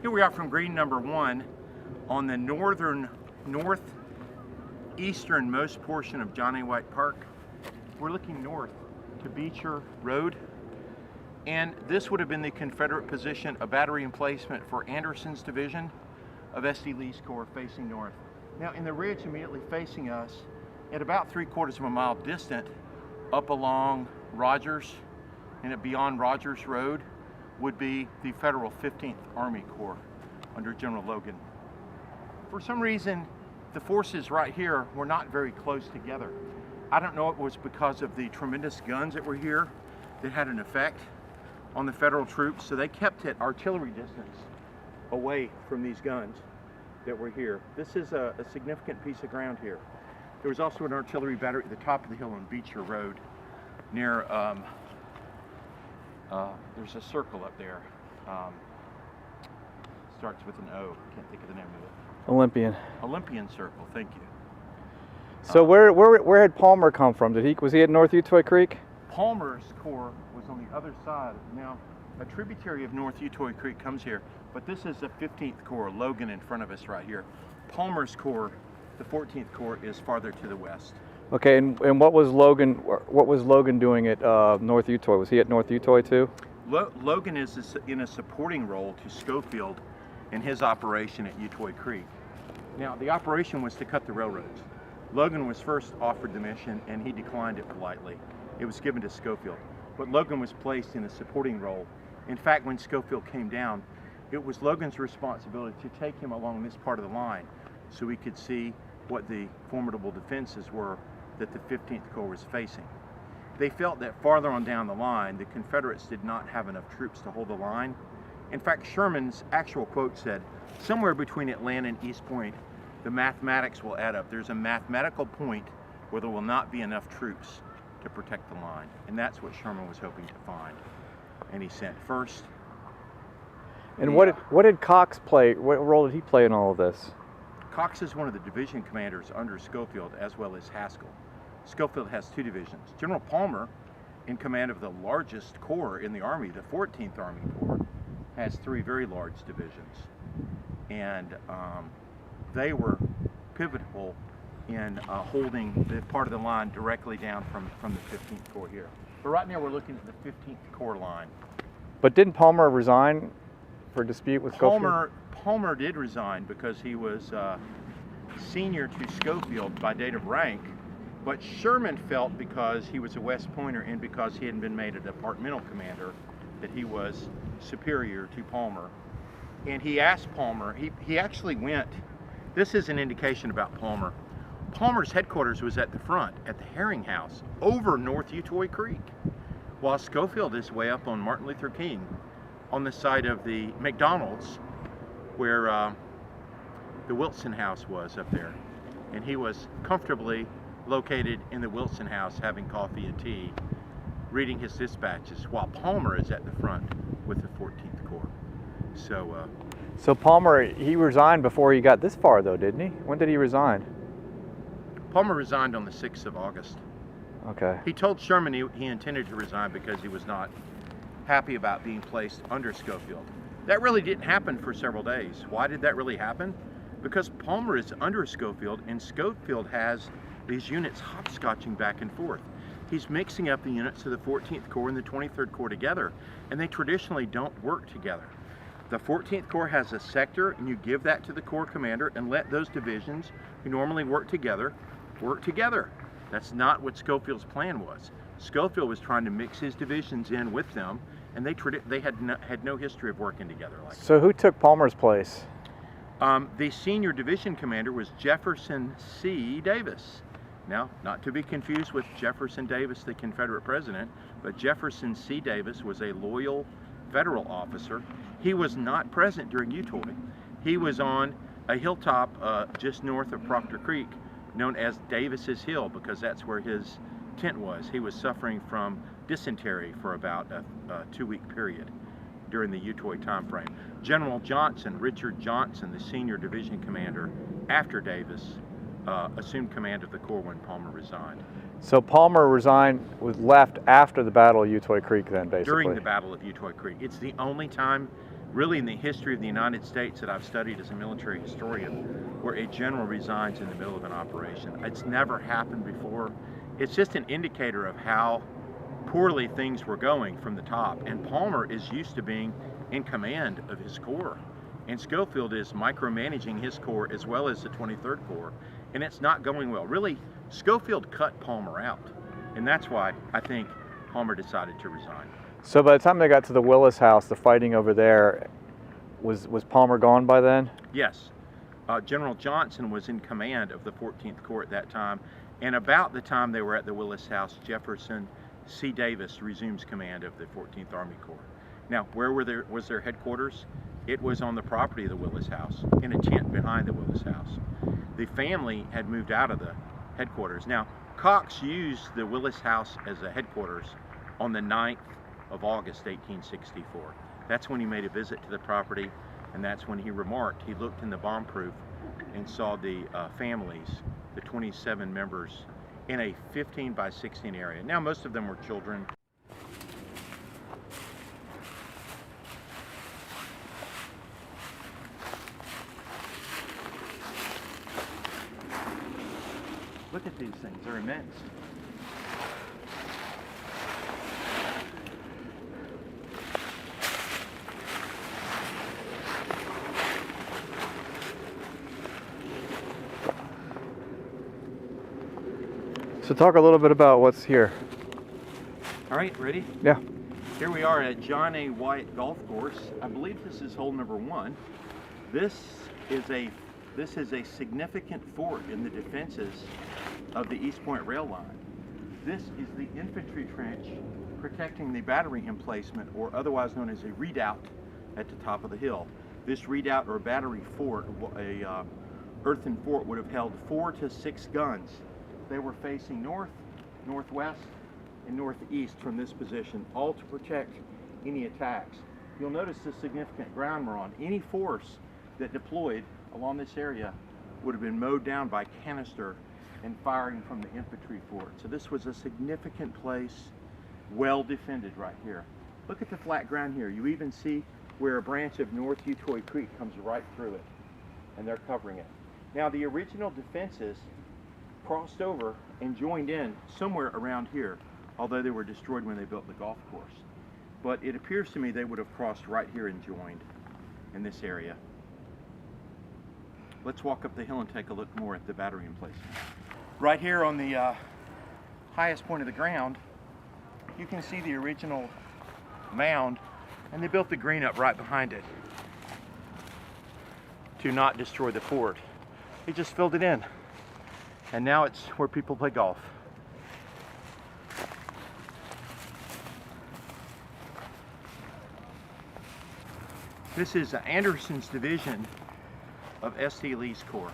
Here we are from green number 1 on the northeasternmost portion of John A. White Park. We're looking north to Beecher Road, and this would have been the Confederate position, a battery emplacement for Anderson's division of S.D. Lee's Corps facing north. Now in the ridge immediately facing us, at about 3/4 of a mile distant, up along Rogers and beyond Rogers Road, would be the Federal 15th Army Corps under General Logan. For some reason, the forces right here were not very close together. I don't know if it was because of the tremendous guns that were here that had an effect on the Federal troops, so they kept at artillery distance away from these guns that were here. This is a significant piece of ground here. There was also an artillery battery at the top of the hill on Beecher Road near there's a circle up there. Starts with an O. Can't think of the name of it. Olympian Circle. Thank you. So where had Palmer come from? Was he at North Utoy Creek? Palmer's Corps was on the other side. Now, a tributary of North Utoy Creek comes here, but this is the 15th Corps, Logan in front of us right here. Palmer's Corps, the 14th Corps, is farther to the west. Okay, and what was Logan doing at North Utoy? Was he at North Utoy too? Logan is in a supporting role to Schofield in his operation at Utoy Creek. Now, the operation was to cut the railroads. Logan was first offered the mission and he declined it politely. It was given to Schofield, but Logan was placed in a supporting role. In fact, when Schofield came down, it was Logan's responsibility to take him along this part of the line so he could see what the formidable defenses were that the 15th Corps was facing. They felt that farther on down the line, the Confederates did not have enough troops to hold the line. In fact, Sherman's actual quote said, somewhere between Atlanta and East Point, the mathematics will add up. There's a mathematical point where there will not be enough troops to protect the line. And that's what Sherman was hoping to find. And he sent first. And what did Cox play? What role did he play in all of this? Cox is one of the division commanders under Schofield, as well as Haskell. Schofield has 2 divisions. General Palmer, in command of the largest corps in the Army, the 14th Army Corps, has 3 very large divisions. And they were pivotal in holding the part of the line directly down from the 15th Corps here. But right now we're looking at the 15th Corps line. But didn't Palmer resign for dispute with Schofield? Palmer did resign because he was senior to Schofield by date of rank, but Sherman felt because he was a West Pointer and because he hadn't been made a departmental commander that he was superior to Palmer. And he asked Palmer, he actually went, this is an indication about Palmer. Palmer's headquarters was at the front, at the Herring House, over North Utoy Creek, while Schofield is way up on Martin Luther King, on the side of the McDonald's, where the Wilson House was up there. And he was comfortably located in the Wilson House having coffee and tea, reading his dispatches, while Palmer is at the front with the 14th Corps. So Palmer, he resigned before he got this far though, didn't he? When did he resign? Palmer resigned on the 6th of August. Okay. He told Sherman he intended to resign because he was not happy about being placed under Schofield. That really didn't happen for several days. Why did that really happen? Because Palmer is under Schofield and Schofield has these units hopscotching back and forth. He's mixing up the units of the 14th Corps and the 23rd Corps together, and they traditionally don't work together. The 14th Corps has a sector, and you give that to the Corps commander and let those divisions who normally work together. That's not what Schofield's plan was. Schofield was trying to mix his divisions in with them, and they had no history of working together like that. So who took Palmer's place? The senior division commander was Jefferson C. Davis. Now, not to be confused with Jefferson Davis, the Confederate president, but Jefferson C. Davis was a loyal Federal officer. He was not present during Utoy. He was on a hilltop just north of Proctor Creek, known as Davis's Hill, because that's where his tent was. He was suffering from dysentery for about a 2-week period during the Utoy time frame. General Johnson, Richard Johnson, the senior division commander after Davis, assumed command of the Corps when Palmer resigned. So Palmer left after the Battle of Utoy Creek then, basically? During the Battle of Utoy Creek. It's the only time really in the history of the United States that I've studied as a military historian, where a general resigns in the middle of an operation. It's never happened before. It's just an indicator of how poorly things were going from the top. And Palmer is used to being in command of his corps. And Schofield is micromanaging his corps as well as the 23rd Corps. And it's not going well. Really, Schofield cut Palmer out. And that's why I think Palmer decided to resign. So by the time they got to the Willis house, the fighting over there, was Palmer gone by then? Yes. General Johnson was in command of the 14th Corps at that time. And about the time they were at the Willis house, Jefferson C. Davis resumes command of the 14th Army Corps. Now, where was their headquarters? It was on the property of the Willis house, in a tent behind the Willis house. The family had moved out of the headquarters. Now, Cox used the Willis house as a headquarters on the 9th of August, 1864. That's when he made a visit to the property, and that's when he remarked. He looked in the bomb-proof and saw the families, the 27 members, in a 15 by 16 area. Now, most of them were children. Look at these things, they're immense. So talk a little bit about what's here. All right, ready? Yeah. Here we are at John A. White Golf Course. I believe this is hole number 1. This is a significant fort in the defenses of the East Point rail line. This is the infantry trench protecting the battery emplacement, or otherwise known as a redoubt, at the top of the hill. This redoubt or battery fort, a earthen fort, would have held 4 to 6 guns. They were facing north, northwest, and northeast from this position, all to protect any attacks. You'll notice the significant ground we're on. Any force that deployed along this area would have been mowed down by canister and firing from the infantry fort. So this was a significant place, well defended right here. Look at the flat ground here. You even see where a branch of North Utoy Creek comes right through it, and they're covering it. Now, the original defenses crossed over and joined in somewhere around here, although they were destroyed when they built the golf course. But it appears to me they would have crossed right here and joined in this area. Let's walk up the hill and take a look more at the battery emplacement. Right here on the highest point of the ground, you can see the original mound, and they built the green up right behind it to not destroy the fort. They just filled it in, and now it's where people play golf. This is Anderson's division of S.T. Lee's Corps.